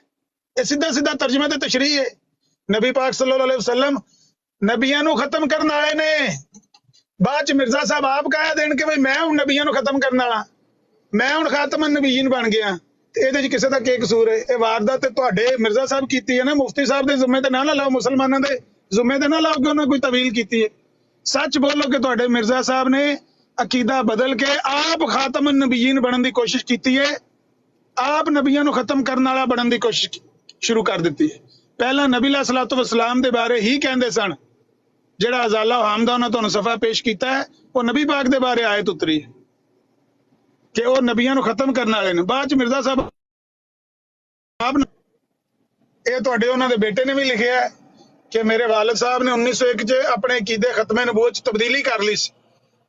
یہ سیدھا سیدھا ترجمہ تے تشریح ہے۔ نبی پاک صلی اللہ علیہ وسلم نبیاں نو ختم کرنے والے نے، بعد چ مرزا صاحب آپ کہہ دین کہ میں ہوں نبیاں نو ختم کرنے والا، میں ہوں خاتم النبیین بن گیا، یہ کسی کا کی قصور ہے؟ یہ واردات تہاڈے مرزا صاحب کیتی ہے نا، مفتی صاحب دے ذمے تے نہ لاؤ، مسلمانوں دے ذمے تے نہ لاؤ کہ انہوں نے کوئی طویل کیتی ہے۔ سچ بولو کہ تہاڈے مرزا صاحب نے عقیدہ بدل کے آپ خاتم النبیین بنن دی کوشش کیتی ہے، آپ نبیاں نو ختم کرنے والا بنن دی کوشش شروع کر دیتی ہے۔ پہلا نبی علیہ الصلوۃ والسلام دے بارے ہی کہندے سن، جڑا ازالہ و حامدہ انہاں تانوں صفحہ پیش کیتا ہے وہ نبی پاک دے بارے آیت اتری ہے کہ وہ نبیاں نو ختم کرنے والے نے۔ بعد چ مرزا صاحب آپ یہ تہاڈے انہاں دے بیٹے نے بھی لکھیا ہے کہ میرے والد صاحب نے 1901 چ اپنے عقیدے ختم نبوت چ تبدیلی کر لی سی،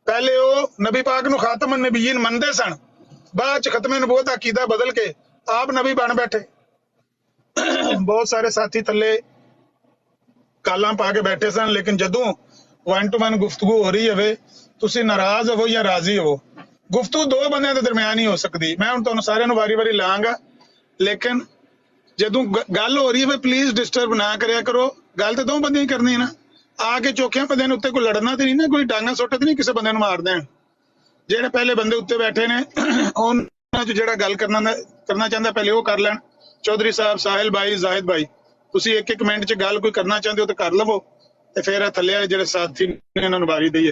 پہلے وہ نبی پاک نو خاتم النبیین منتے سن، بعد چ ختم نبوت عقیدہ بدل کے آپ نبی بن بیٹھے۔ بہت سارے ساتھی تھلے کالاں پا کے بیٹھے سن، لیکن جدوں 1 to 1 گفتگو ہو رہی ہے، تسی ناراض ہو یا راضی ہو، گفتگو دو بندے دے درمیان ہی ہو سکتی۔ میں ہن تانوں سارے نو واری واری لاں گا، لیکن ਜਦੋਂ ਗੱਲ ਹੋ ਰਹੀ ਹੈ ਫਿਰ ਪਲੀਜ਼ ਡਿਸਟਰਬ ਨਾ ਕਰਿਆ ਕਰੋ। ਗੱਲ ਤਾਂ ਦੋ ਬੰਦੇ ਹੀ ਕਰਨੀ ਹੈ ਨਾ। ਆ ਕੇ ਚੌਕਿਆਂ ਬੰਦਿਆਂ ਨੂੰ ਉੱਤੇ ਕੋਈ ਲੜਨਾ ਤੇ ਨਹੀਂ ਨਾ, ਕੋਈ ਡਾਂਗਾ ਸੁੱਟ ਤੇ ਨਹੀਂ ਕਿਸੇ ਬੰਦੇ ਨੂੰ ਮਾਰ ਦੇਣ। ਜਿਹੜੇ ਪਹਿਲੇ ਬੰਦੇ ਉੱਤੇ ਬੈਠੇ ਨੇ ਉਹਨਾਂ 'ਚ ਜਿਹੜਾ ਗੱਲ ਕਰਨਾ ਚਾਹੁੰਦਾ ਪਹਿਲੇ ਉਹ ਕਰ ਲੈਣ। ਚੌਧਰੀ ਸਾਹਿਬ, ਸਾਹਿਲ ਭਾਈ, ਜ਼ਾਹਿਦ ਭਾਈ, ਤੁਸੀਂ ਇੱਕ ਮਿੰਟ 'ਚ ਗੱਲ ਕੋਈ ਕਰਨਾ ਚਾਹੁੰਦੇ ਹੋ ਤਾਂ ਕਰ ਲਵੋ, ਤੇ ਫਿਰ ਇਹ ਥੱਲੇ ਵਾਲੇ ਜਿਹੜੇ ਸਾਥੀ ਨੇ ਇਹਨਾਂ ਨੂੰ ਵਾਰੀ ਦਈਏ।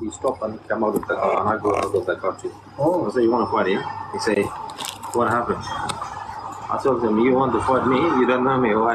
He stopped and came out of the car, and I go out of the car too. I said, "You want to fight him?" He said, "What happened?" I told him, "You want to fight me? You don't know me. Why?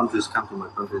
countries come to my country.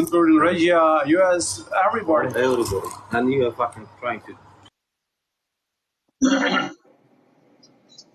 including Regia, US, everybody. Everybody. And you are fucking trying to.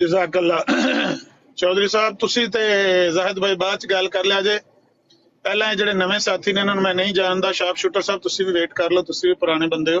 ਜਜ਼ਾਕੱਲਾ। Chaudhary ਸਾਹਿਬ ਤੁਸੀਂ ਤੇ ਜ਼ਾਹਿਦ ਭਾਈ ਬਾਅਦ ਚ ਗੱਲ ਕਰ ਲਿਆ ਜੇ। ਪਹਿਲਾਂ ਇਹ ਜਿਹੜੇ ਨਵੇਂ ਸਾਥੀ ਨੇ ਇਹਨਾਂ ਨੂੰ ਮੈਂ ਨਹੀਂ ਜਾਣਦਾ। ਸ਼ਾਰਪ ਸ਼ੂਟਰ ਸਾਹਿਬ ਤੁਸੀਂ ਵੀ ਵੇਟ ਕਰ ਲਓ, ਤੁਸੀਂ ਵੀ ਪੁਰਾਣੇ ਬੰਦੇ ਹੋ।